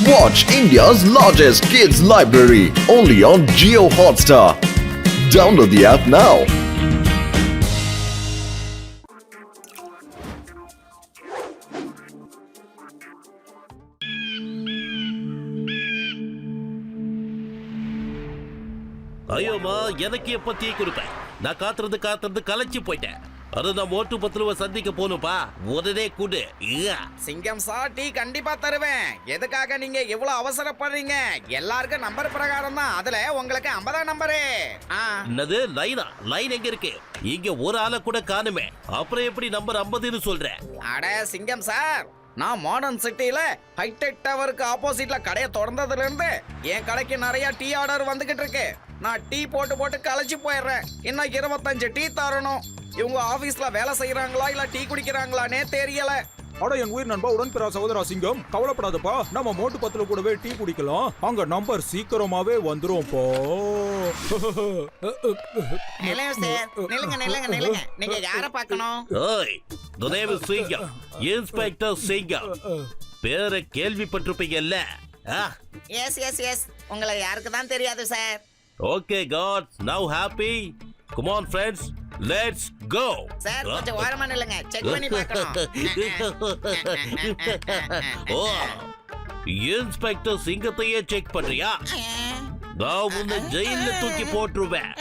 Watch India's largest kids library only on Jio Hotstar. Download the app now. ஐயோமா எனக்கு எப்ப tea கொடுப்பேன்? நான் காத்துறது கலைச்சு போயிட்டேன். அது நான் மோட்டு பத்துருவ சந்திக்க போகணும்பா. உடனே கூடு. சிங்கம் சார் டீ கண்டிப்பா தருவேன். எதுக்காக நீங்க இவ்வளவு அவசரப்படுறீங்க? எல்லாருக்கும் நம்பர் பிரகாரம் தான். அதுல உங்களுக்கு 50 நம்பரு. என்னது லைனா? லைன் எங்க இருக்கு? இங்க ஒரு ஆளை கூட காணுமே. அப்புறம் எப்படி நம்பர் 50ன்னு சொல்றேன்? அட சிங்கம் சார், நான் மாடர்ன் சிட்டில ஹைடெக் டவருக்கு ஆப்போசிட்ல கடையை திறந்ததுல இருந்து என் கடைக்கு நிறைய டீ ஆர்டர் வந்துகிட்டு இருக்கு. நான் டீ போட்டு களைச்சு போயிடுறேன். இன்னும் 25 டீ தரணும். இவங்க ஆபீஸ்ல வேலை செய்யறாங்களா இல்ல டீ குடிக்கிறாங்களானே தெரியல. அட என் உயிர் நண்பா உடன்பிறா சகோதரா சிங்கம், கவலைப்படாதப்பா. நம்ம மோட்டு பத்துல கூடவே டீ குடிக்கலாம். அங்க நம்பர் சீக்கிரமாவே வந்துரும் போ. நில்லுங்க. நீங்க யார பார்க்கணும்? ஓய், the name is சிங்கம். இன்ஸ்பெக்டர் சிங்கம். பேரை கேள்விப்பட்டிருப்பீங்கல்ல? எஸ். உங்களை யாருக்கு தான் தெரியாது sir. Okay, God, now happy? Come on, friends, let's go. Sir கொஞ்சம் ஓரமா நில்லுங்க, செக் பண்ணி பார்க்கணும். ஓ, இன்ஸ்பெக்டர் சிங்கத்தையே செக் பண்றியா? நான் உன்னை ஜெயில தூக்கி போட்டுருவேன்.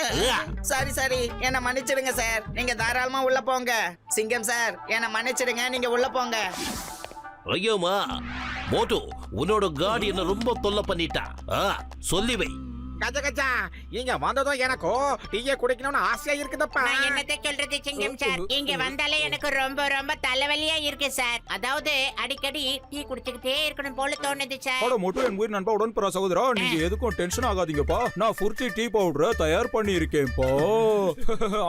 சரி என்ன மன்னிச்சிடுங்க சார். நீங்க தாராளமா உள்ள போங்க. சிங்கம் சார் என்ன மன்னிச்சிடுங்க, நீங்க உள்ள போங்க. ஐயோமா, மோட்டு உன்னோட காடி என்ன ரொம்ப தொல்லை பண்ணிட்டா. சொல்லி வை. கஜா இங்க வந்ததும் எனக்கும் டீயை குடிக்கணும்னு ஆசையா இருக்குதப்பா. நான் என்னத்தை சொல்றது சிங்கம் சார், இங்க வந்தாலே எனக்கு ரொம்ப தலைவலியா இருக்கு சார். அதாவது அடிக்கடி டீ குடிச்சுக்கிட்டே இருக்கணும் போல தோணுது சார். அட மோட்டு என் உயிர் நண்பா உடன்பிறா சகோதரா, நீங்க எதுக்கும் டென்ஷன் ஆகாதீங்கப்பா. நான் ஃபுர்த்தி டீ பவுடரை தயார் பண்ணி இருக்கேன்ப்பா.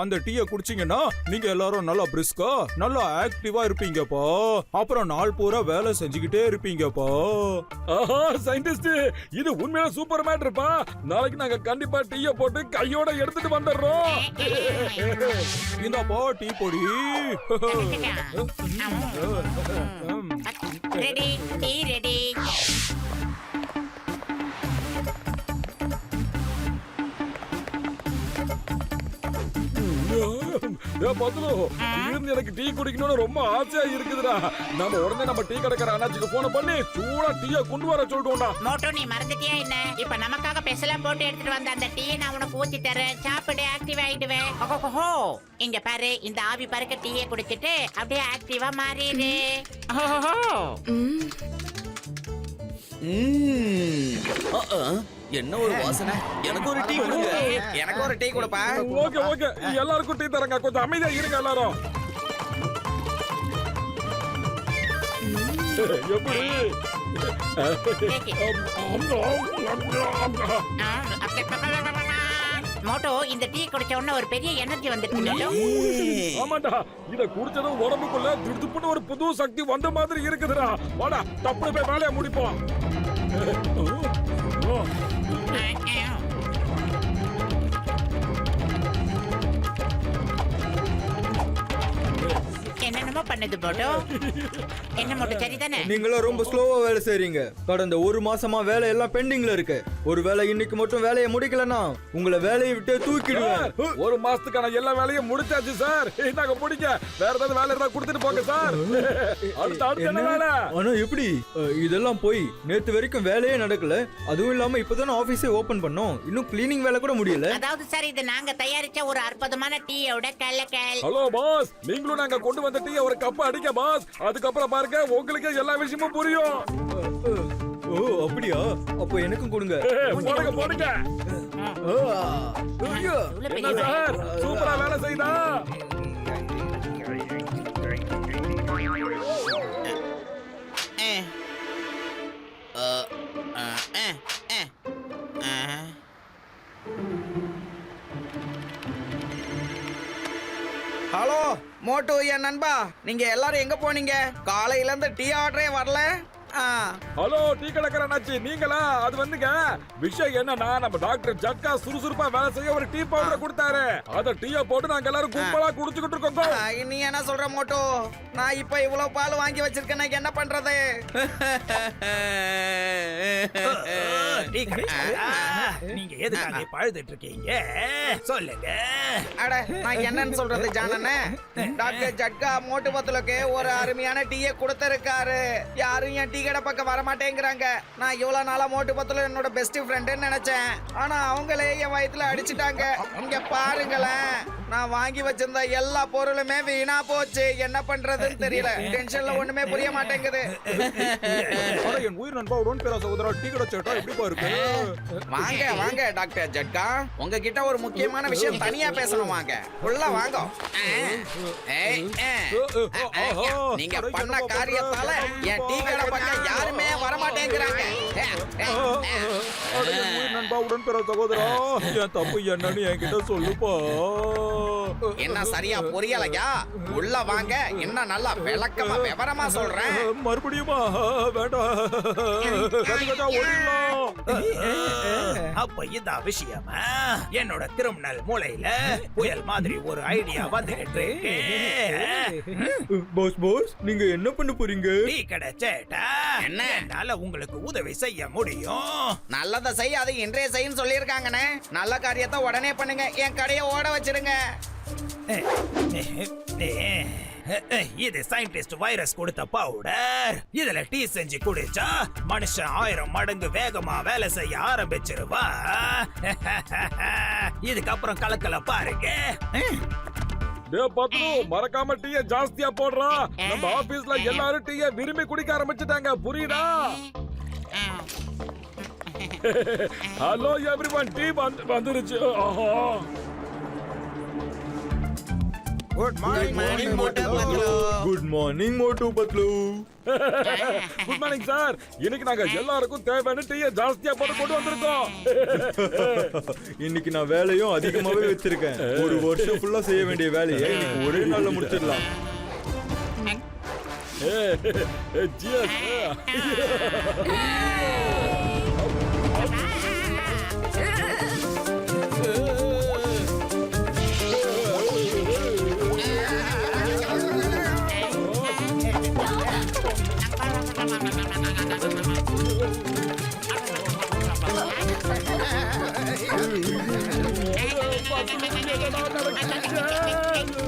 அந்த டீயை குடிச்சீங்கன்னா நீங்க எல்லாரும் நல்லா பிரிஸ்கா நல்லா ஆக்டிவா இருப்பீங்கப்பா. அப்புறம் நாள் பூரா வேலை செஞ்சுக்கிட்டே இருப்பீங்கப்பா. ஆஹா சயின்டிஸ்ட், இது உண்மையா சூப்பர் மேட்டர்ப்பா. நாளைக்கு நாங்க கண்டிப்பா டீயை போட்டு கையோட எடுத்துட்டு வந்துடுறோம். இந்தாப்பா டீ பொடி. Ready, tea ready. எனக்கு டீ குடிக்கணும்னு ரொம்ப ஆசையா இருக்குதுடா. நம்ம உடனே நம்ம டீ கடைக்கார அண்ணாச்சிக்கு போன் பண்ணி சூடா டீயை கொண்டு வர சொல்லிட்டோம்டா. மோட்டோ நீ மறந்துட்டியா என்ன? இப்ப நமக்காக பெசலாம் போட்டு எடுத்துட்டு வந்த அந்த டீயை நான் உனக்கு ஊத்தி தரேன். சாப்பிடு, ஆக்டிவ் ஆயிடுவேன். ஓஹோ, இங்க பாரு, இந்த ஆவி பறக்க டீயை குடிச்சிட்டு அப்படியே ஆக்டிவா மாறிடு. என்ன ஒரு வாசனை. எனக்கு ஒரு டீ கொடுங்க. எனக்கு ஒரு டீ கொடுப்பா. ஓகே எல்லாருக்கும் டீ தரங்க. கொஞ்சம் அமைதியா இருங்க எல்லாரும். எப்படி மோட்டோ இந்த டீ குடிச்ச உடனே ஒரு பெரிய எனர்ஜி வந்துட்டு. ஆமாண்டா, இத குடிச்சதும் உடம்புக்குள்ள திடுப்புன்னு ஒரு புது சக்தி வந்த மாதிரி இருக்குதுடா. வாடா தப்பு போய் வேலையை முடிப்போம். என்னென்னமோ பண்ணுது மோட்டோ. என்ன மோட்டோ, சரிதானே? நீங்களும் ரொம்ப ஸ்லோவா வேலை செய்றீங்க. கடந்த ஒரு மாசமா வேலை எல்லாம் பெண்டிங்ல இருக்கு. ஒரு வேலை இன்னைக்கு மட்டும் வேலையை முடிக்கலன்னா உங்களை வேலையை விட்டு தூக்கிடுவேன். ஒரு மாசத்துக்கான எல்லா வேலையும் முடிச்சாச்சு சார். நாங்க முடிக்க வேற ஏதாவது வேலை இருந்தா கொடுத்துட்டு போங்க சார். அடுத்த என்ன வேலை? ஆனா எப்படி இதெல்லாம் போய் நேத்து வரைக்கும் வேலையே நடக்கல. அதுவும் இல்லாம இப்பதானே ஆபீஸே ஓபன் பண்ணோம். இன்னும் கிளீனிங் வேலை கூட முடியல. அதாவது சார், இது நாங்க தயாரிச்ச ஒரு அற்புதமான டீயோட கலக்கல். ஹலோ பாஸ், நீங்களும் நாங்க கொண்டு வந்த டீ ஒரு கப் அடிக்க பாஸ். அதுக்கப்புறம் பாருங்க உங்களுக்கு எல்லா விஷயமும் புரியும். ஓ அப்படியா? அப்போ எனக்கும் கொடுங்க. போடுங்க. என்ன சார், சூப்பரா வேலை செய்தா? ஹலோ மோட்டு என் நண்பா, நீங்க எல்லாரும் எங்க போனீங்க? காலையில இருந்து டீ ஆர்டரே வரல. ஹலோ டீ கடைக்கார அண்ணாச்சி, நீங்களா? அது வந்துங்க, விஷயம் என்னன்னா நம்ம டாக்டர் ஜக்கா சுறுசுறுப்பா வேலை செய்ய ஒரு டீ பவுடர் கொடுத்தாரு. அத டீயை போட்டு நாங்க எல்லாரும் கும்பலா குடிச்சுக்கிட்டு இருக்கோம். நீ என்ன சொல்ற மோட்டோ? நான் இப்ப இவ்வளவு பால் வாங்கி வச்சிருக்கேன், என்ன பண்றது? நீங்க எதுக்காக இப்ப அழுதுட்டு இருக்கீங்க சொல்லுங்க. அட நான் என்னன்னு சொல்றது ஜானண்ணே, டாக்டர் ஜட்கா மோட்டு பத்துலுக்கு ஒரு அருமையான டீயை கொடுத்திருக்காரு. யாரும் என் டீ கடை பக்கம் வர மாட்டேங்கிறாங்க. நான் இவ்வளவு நாளா மோட்டு பத்துல என்னோட பெஸ்ட் ஃப்ரெண்டுன்னு நினைச்சேன். ஆனா அவங்களே என் வயித்துல அடிச்சிட்டாங்க. இங்க பாருங்களேன், நான் வாங்கி வச்சிருந்த எல்லா பொருளுமே வீணா போச்சு. என்ன பண்றதுன்னு தெரியல. டென்ஷன்ல ஒண்ணுமே புரிய மாட்டேங்குது. அட என் உயிர் நண்பா உடன்பேரா சகோதரா, டீ கடை சேட்டா எப்படிப்பா இருக்கு? வாங்க வாங்க டாக்டர் ஜட்கா, உங்ககிட்ட ஒரு முக்கியமான விஷயம் தனியா பேசணும். வாங்க உள்ள வாங்க. நீங்க பண்ண காரியத்தால என் டீ கடை பக்கம் யாருமே வர மாட்டேங்கிறாங்க. அட என் உயிர் நண்பா உடன்பேரா சகோதரா, என் தப்பு என்னன்னு என்கிட்ட சொல்லுப்பா. என்ன சரியா புரியலையா? உள்ள வாங்க, இன்னும் நல்லா விளக்கமா விவரமா சொல்றேன். மறுபடியுமா? வேண்டாம், கஜா ஓடிடலாம். அப்ப இதான் விஷயமா? என்னோட கிரிமினல் மூளையில புயல் மாதிரி ஒரு ஐடியா வந்துகிட்டு இருக்கு. பாஸ் நீங்க என்ன பண்ண போறீங்க? டீ கடை சேட்டா, என்ன? என்னால உங்களுக்கு உதவி செய்ய முடியும். நல்லதை செய், அதை இன்றைய செய்யும் சொல்லியிருக்காங்கண்ணே. நல்ல காரியத்தை உடனே பண்ணுங்க, என் கடையை ஓட வச்சிருங்க. இது சயின்டிஸ்ட் வைரஸ் கொடுத்த பவுடர். இதுல டீ செஞ்சு குடிச்சா மனுஷன் 1000 மடங்கு வேகமா வேலை செய்ய ஆரம்பிச்சிருவா. இதுக்கப்புறம் கலக்கல பாருங்க. பத்ரு மறக்காம டீய ஜாஸ்தியா போடுறா. நம்ம ஆபீஸ்ல எல்லாரும் டீய விரும்பி குடிக்க ஆரம்பிச்சிட்டாங்க, புரியுதா? ஹலோ எவ்ரிவன், டீ வந்துருச்சு. Good morning Motu Patlu. Good morning sir. இன்னைக்கு நாங்க எல்லாருக்கும் தேவையான டீய ஜாஸ்தியா போட்டு கொண்டு வந்திருக்கோம். இன்னைக்கு நான் வேலையும் அதிகமாவே வச்சிருக்கேன். ஒரு வருஷம் ஃபுல்லா செய்ய வேண்டிய வேலையை இன்னைக்கு ஒரே நாள்ல முடிச்சிடலாம். Cheers.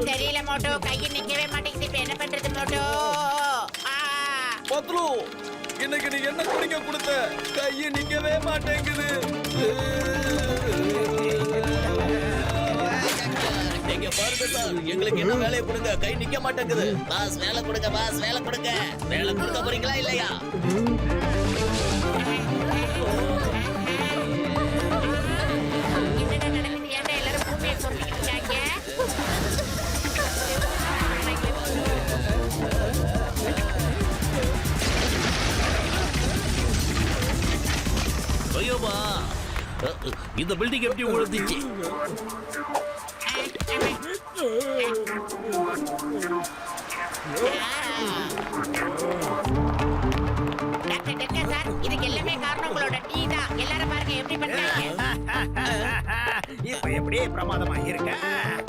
தெரியல மோட்டோ, கையை நிக்கவே மாட்டேங்குது. இப்ப என்ன பண்றது மோட்டோ? பத்ரு, இன்னைக்கு நீ என்ன குடிக்க கொடுத்த? கையை நிக்கவே மாட்டேங்குது. நீங்க பாருங்க சார், எங்களுக்கு என்ன வேலையை கொடுங்க, கை நிக்க மாட்டேங்குது. பாஸ் வேலை கொடுங்க, பாஸ் வேலை கொடுங்க. வேலை கொடுக்க போறீங்களா இல்லையா? என்னடா நடக்குது? ஏன்டா எல்லாரும் பூமியை கொட்டிக்கிட்டாங்க? ஐயோமா, இந்த பில்டிங் எப்படி விழுந்துச்சு? டாக்டர் டெக்கா சார், இதுக்கு எல்லாமே காரணம் உங்களோட டீ தான். எல்லாரும் பாருங்க எப்படி பண்றாங்க. இப்ப எப்படி பிரமாதமா இருக்க?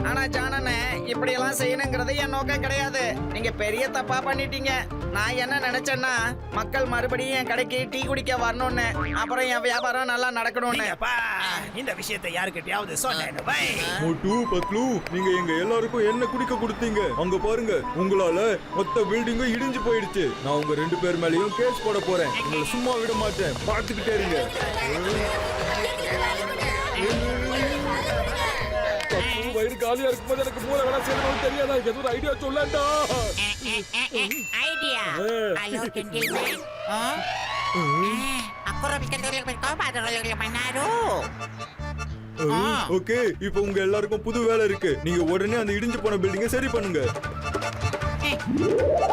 ஆனா ஜானண்ணே, இப்படி எல்லாம் செய்யணுங்கிறது என் நோக்கம் கிடையாது. நீங்க பெரிய தப்பா பண்ணிட்டீங்க. நான் என்ன நினைச்சேன்னா, மக்கள் மறுபடியும் என் கடைக்கு டீ குடிக்க வரணும்னு, அப்புறம் என் வியாபாரம் நல்லா நடக்கணும்னு. நீங்கப்பா, இந்த விஷயத்தை யாருக்கிட்டயாவது சொன்னேன்னு வை. மோட்டு பத்லு, நீங்க எங்க எல்லாருக்கும் என்ன குடிக்க கொடுத்தீங்க? அங்க பாருங்க, உங்களால மொத்த பில்டிங்கும் இடிஞ்சு போயிடுச்சு. நான் உங்க 2 பேர் மேலயும் கேஸ் போட போறேன். உங்களை சும்மா விட மாட்டேன், பார்த்துக்கிட்டே இருங்க. வயிறு காலியா இருக்கும்போது எனக்கு மூளை வேலை செய்யணும்னு தெரியாதா? ஏதோ ஒரு ஐடியா சொல்லண்டா. Idea? Hello gentleman. Aku bisa kau pada mana? Okay, இப்போ உங்க எல்லாருக்கும் புது வேலை இருக்கு. நீங்க உடனே அந்த இடிஞ்சு போன பில்டிங்கை சரி பண்ணுங்க.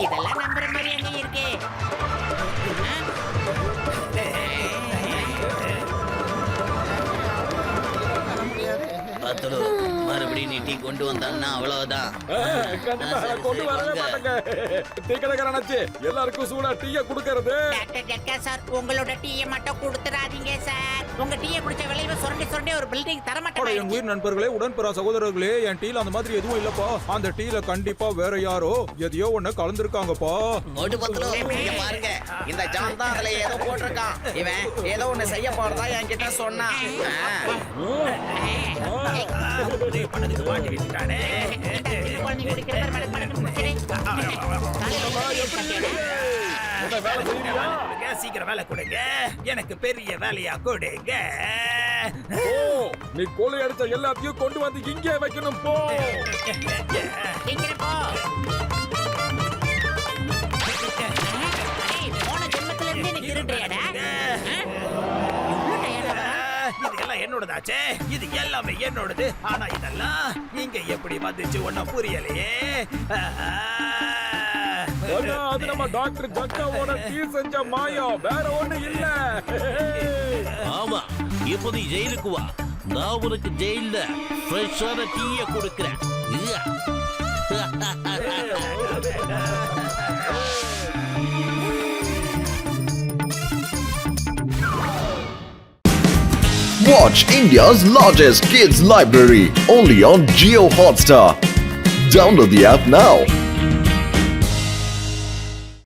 இதெல்லாம் நம்புற மாதிரி எங்க இருக்கு? மறுபடியும் நீ டீ கொண்டு வந்தாங்கன்னா அவ்வளவுதான். கண்டிப்பா கொண்டு வரவே மாட்டேங்க. டீ கடைக்கார அண்ணாச்சி எல்லாருக்கும் சூடா டீயை கொடுக்கறது. டாக்டர் ஜக்கா சார், உங்களோட டீயை மட்டும் கொடுத்துறாதீங்க சார். உங்க டீயை குடிச்ச விளைவு சுரண்டி சுரண்டி ஒரு பில்டிங் தர அட, என் மாட்டேன். உயிர் நண்பர்களே, உடன்பிறா சகோதரர்களே, என் டீல அந்த மாதிரி எதுவும் இல்லப்பா. அந்த டீல கண்டிப்பா வேற யாரோ எதையோ ஒண்ணு கலந்துருக்காங்கப்பா. ஓட்டு பத்தலோ இங்க பாருங்க, இந்த ஜான் தான் அதுல ஏதோ போட்டிருக்கான். இவன் ஏதோ ஒண்ணு செய்ய போறதா என்கிட்ட சொன்னான். பண்ணதுக்கு மாட்டி விட்டுட்டானே. குழந்தைங்க குடிக்கிற மாதிரி மடக்கு மடக்கு குடிச்சிரு. வேலை செய்யறியா? கொடுங்க, சீக்கிரம் வேலை கொடுங்க. எனக்கு பெரிய வேலையா கொடுங்க. ஓ, நீ கொலை அடிச்ச எல்லாத்தையும் கொண்டு வந்து இங்கே வைக்கணும் போ. சீக்கிரம் போ. ஏய், போன ஜென்மத்துல இருந்து எனக்கு திருடுறியாடா? இதெல்லாம் என்னோடதாச்சே. இது எல்லாமே என்னோடது. ஆனா இதெல்லாம் இங்க எப்படி வந்துச்சு ஒன்னும் புரியலையே. அண்ணா, அது நம்ம டாக்டர் ஜக்காவோட டீ செஞ்ச மாயம், வேற ஒண்ணு இல்ல. ஆமா, இப்போ நீ ஜெயிலுக்கு வா. நான் உனக்கு ஜெயில ஃப்ரெஷ்ஷான டீயை கொடுக்கிறேன். ஐயா. Watch India's largest kids library only on Geo Hotstar. Download the app now.